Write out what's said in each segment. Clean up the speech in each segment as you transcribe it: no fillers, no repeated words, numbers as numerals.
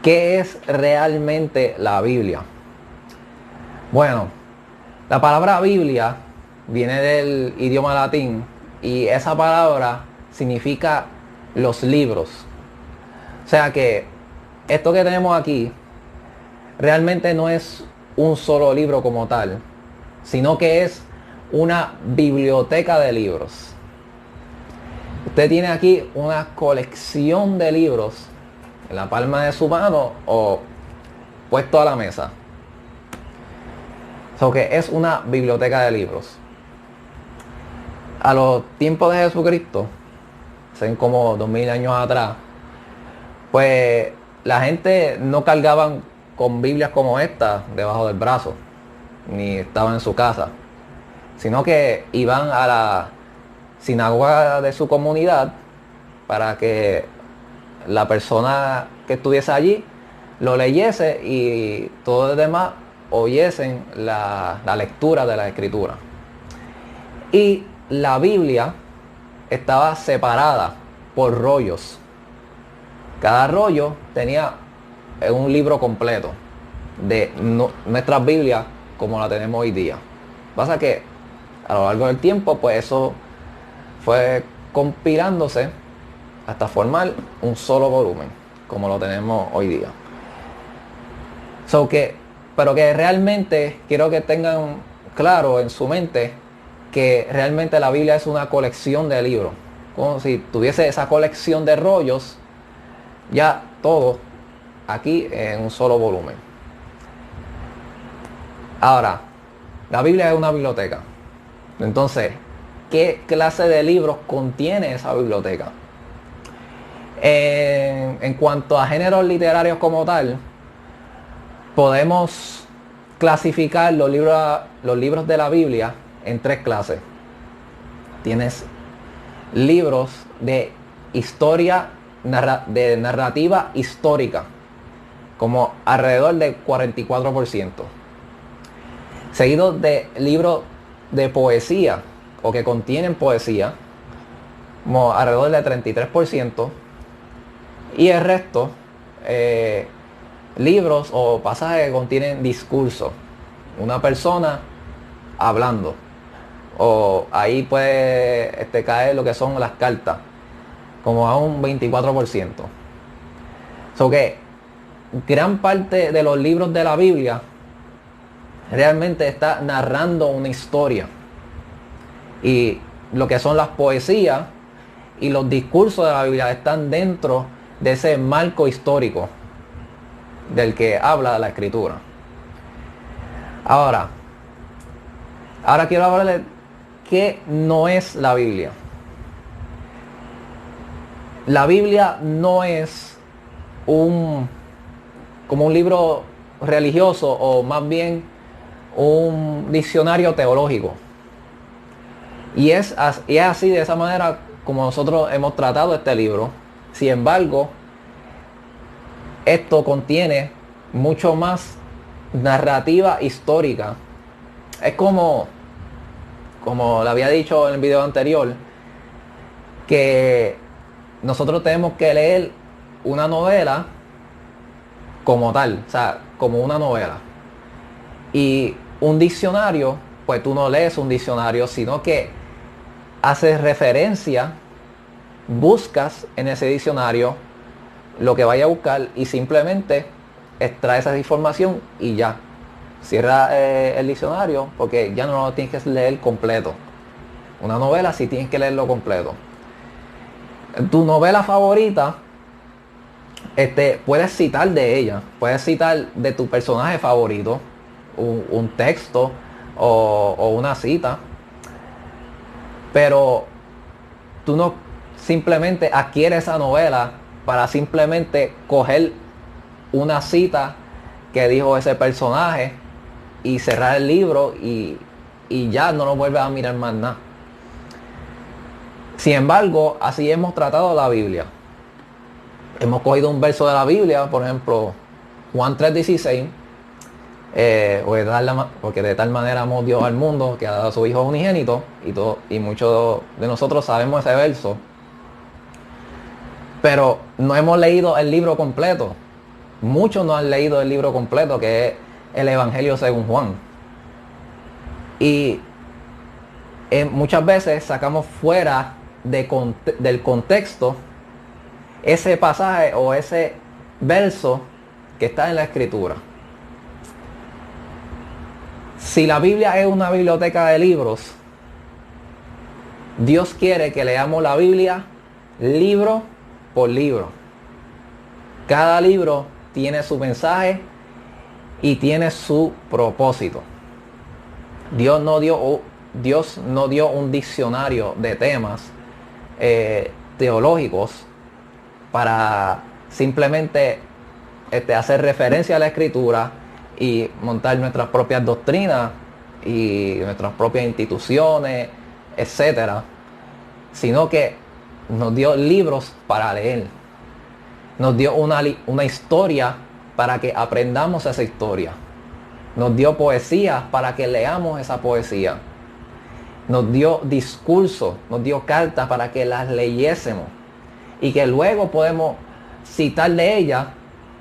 ¿Qué es realmente la Biblia? Bueno, la palabra Biblia viene del idioma latín y esa palabra significa los libros. O sea que esto que tenemos aquí realmente no es un solo libro como tal, sino que es una biblioteca de libros. Usted tiene aquí una colección de libros en la palma de su mano o puesto a la mesa. So que es una biblioteca de libros. A los tiempos de Jesucristo, hace como 2000 años atrás, pues la gente no cargaban con Biblias como esta debajo del brazo, ni estaban en su casa, sino que iban a la sinagoga de su comunidad para que la persona que estuviese allí lo leyese y todos los demás oyesen la lectura de la escritura. Y la Biblia estaba separada por rollos. Cada rollo tenía un libro completo de nuestras Biblias como la tenemos hoy día. Pasa que a lo largo del tiempo, pues eso fue compilándose hasta formar un solo volumen, como lo tenemos hoy día. Pero que realmente quiero que tengan claro en su mente que realmente la Biblia es una colección de libros. Como si tuviese esa colección de rollos, ya todo aquí en un solo volumen. Ahora, la Biblia es una biblioteca. Entonces, ¿qué clase de libros contiene esa biblioteca? En cuanto a géneros literarios como tal, podemos clasificar los libros de la Biblia en tres clases. Tienes libros de historia, de narrativa histórica, como alrededor del 44%. Seguido de libros de poesía, o que contienen poesía, como alrededor del 33%. Y el resto, libros o pasajes que contienen discurso, una persona hablando, o ahí puede caer lo que son las cartas, como a un 24%. So que gran parte de los libros de la Biblia realmente está narrando una historia, y lo que son las poesías y los discursos de la Biblia están dentro de ese marco histórico del que habla la escritura. Ahora quiero hablarles qué no es la Biblia. La Biblia no es como un libro religioso, o más bien un diccionario teológico. Y es así, de esa manera como nosotros hemos tratado este libro. Sin embargo, esto contiene mucho más narrativa histórica. Es como le había dicho en el video anterior, que nosotros tenemos que leer una novela como tal, o sea, como una novela. Y un diccionario, pues tú no lees un diccionario, sino que haces referencia, buscas en ese diccionario lo que vaya a buscar y simplemente extraes esa información y ya. Cierra el diccionario, porque ya no lo tienes que leer completo. Una novela sí tienes que leerlo completo. Tu novela favorita, puedes citar de ella, puedes citar de tu personaje favorito un texto o una cita, pero tú no simplemente adquieres esa novela para simplemente coger una cita que dijo ese personaje y cerrar el libro y ya no lo vuelves a mirar más nada. Sin embargo, así hemos tratado la Biblia. Hemos cogido un verso de la Biblia, por ejemplo, Juan 3:16, porque de tal manera amó Dios al mundo que ha dado a su Hijo unigénito, y muchos de nosotros sabemos ese verso, pero no hemos leído el libro completo. Muchos no han leído el libro completo, que es el Evangelio según Juan. Y muchas veces sacamos fuera del contexto ese pasaje o ese verso que está en la Escritura. Si la Biblia es una biblioteca de libros, Dios quiere que leamos la Biblia libro por libro. Cada libro tiene su mensaje y tiene su propósito. Dios no dio un diccionario de temas teológicos para simplemente hacer referencia a la Escritura y montar nuestras propias doctrinas y nuestras propias instituciones, etcétera, sino que nos dio libros para leer. Nos dio una historia para que aprendamos esa historia. Nos dio poesía para que leamos esa poesía. Nos dio discursos, nos dio cartas para que las leyésemos y que luego podemos citar de ellas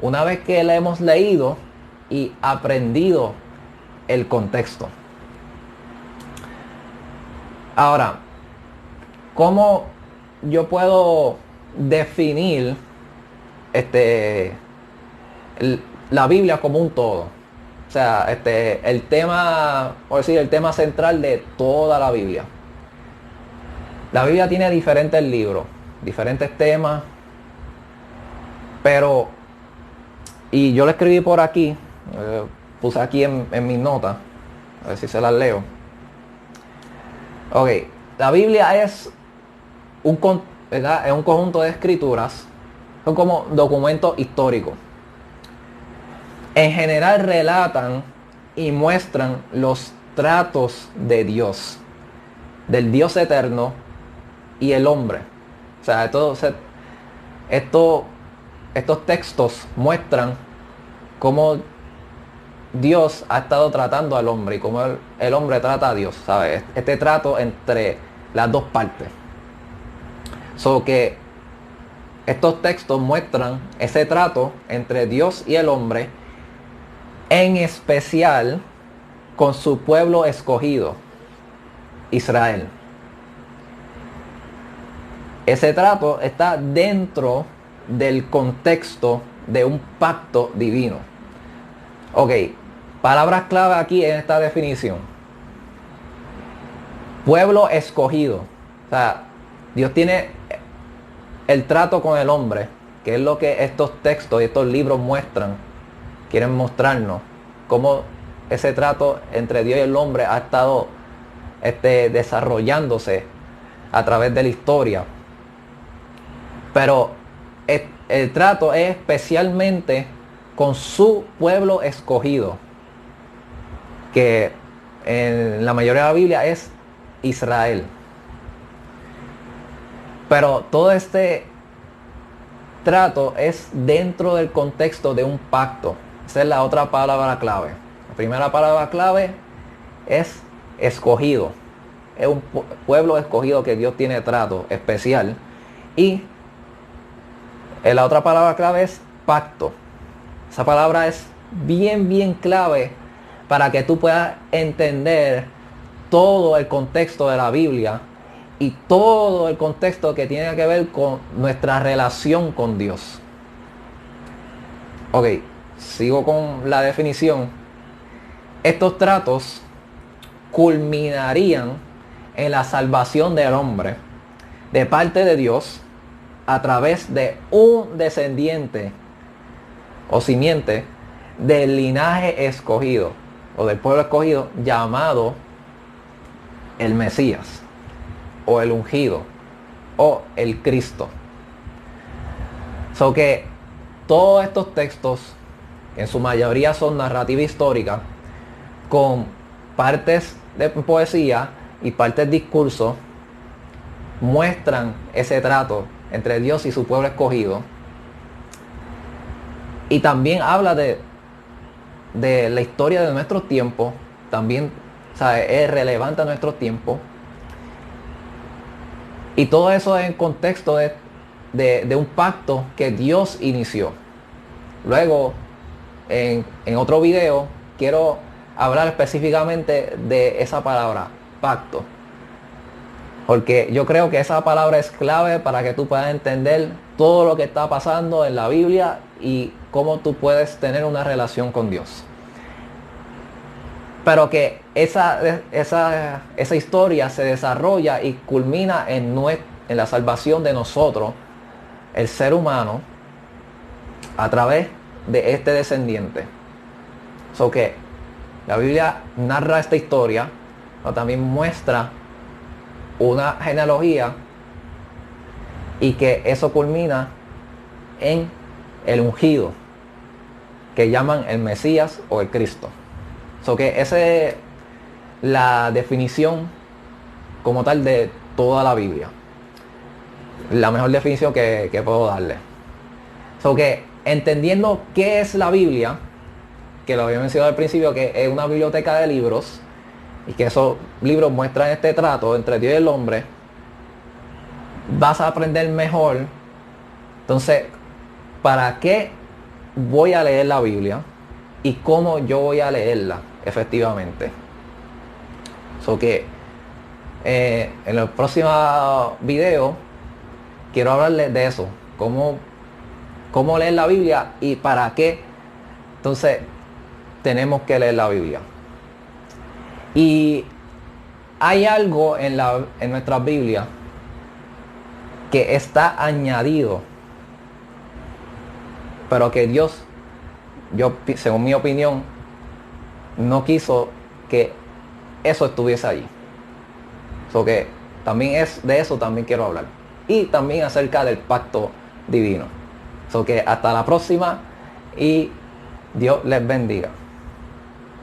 una vez que la hemos leído y aprendido el contexto. Ahora, ¿cómo yo puedo definir la Biblia como un todo? O sea, el tema, por decir, el tema central de toda la Biblia. La Biblia tiene diferentes libros, diferentes temas, pero, y yo lo escribí por aquí, puse aquí en mis notas, a ver si se las leo. Ok, la Biblia es un conjunto de escrituras, son como documentos históricos. En general relatan y muestran los tratos de Dios, del Dios eterno y el hombre. O sea, estos textos muestran cómo Dios ha estado tratando al hombre y cómo el hombre trata a Dios, ¿sabes? Este trato entre las dos partes. Que estos textos muestran ese trato entre Dios y el hombre, en especial con su pueblo escogido, Israel. Ese trato está dentro del contexto de un pacto divino. Ok, palabras clave aquí en esta definición. Pueblo escogido. O sea, Dios tiene el trato con el hombre, que es lo que estos textos y estos libros muestran. Quieren mostrarnos cómo ese trato entre Dios y el hombre ha estado desarrollándose a través de la historia. Pero el trato es especialmente con su pueblo escogido, que en la mayoría de la Biblia es Israel. Pero todo este trato es dentro del contexto de un pacto. Esa es la otra palabra clave. La primera palabra clave es escogido. Es un pueblo escogido que Dios tiene trato especial. Y la otra palabra clave es pacto. Esa palabra es bien clave para que tú puedas entender todo el contexto de la Biblia y todo el contexto que tiene que ver con nuestra relación con Dios. Ok, sigo con la definición. Estos tratos culminarían en la salvación del hombre de parte de Dios a través de un descendiente o simiente del linaje escogido o del pueblo escogido llamado el Mesías o el ungido o el Cristo. Que todos estos textos, en su mayoría son narrativa histórica, con partes de poesía y partes de discurso, muestran ese trato entre Dios y su pueblo escogido. Y también habla de la historia de nuestros tiempos. También, ¿sabes?, es relevante a nuestros tiempos. Y todo eso en contexto de un pacto que Dios inició. Luego, en otro video, quiero hablar específicamente de esa palabra, pacto. Porque yo creo que esa palabra es clave para que tú puedas entender todo lo que está pasando en la Biblia y cómo tú puedes tener una relación con Dios. Pero que esa historia se desarrolla y culmina en la salvación de nosotros, el ser humano, a través de este descendiente. So que la Biblia narra esta historia, pero también muestra una genealogía y que eso culmina en el ungido, que llaman el Mesías o el Cristo. So que esa es la definición como tal de toda la Biblia. La mejor definición que puedo darle. So que entendiendo qué es la Biblia, que lo había mencionado al principio, que es una biblioteca de libros, y que esos libros muestran este trato entre Dios y el hombre, vas a aprender mejor. Entonces, ¿para qué voy a leer la Biblia? Y cómo yo voy a leerla efectivamente. So que en el próximo video quiero hablarles de eso, cómo leer la Biblia y para qué entonces tenemos que leer la Biblia. Y hay algo en nuestra Biblia que está añadido, pero que Dios, según mi opinión, no quiso que eso estuviese allí. So que también de eso también quiero hablar. Y también acerca del pacto divino. So que hasta la próxima y Dios les bendiga.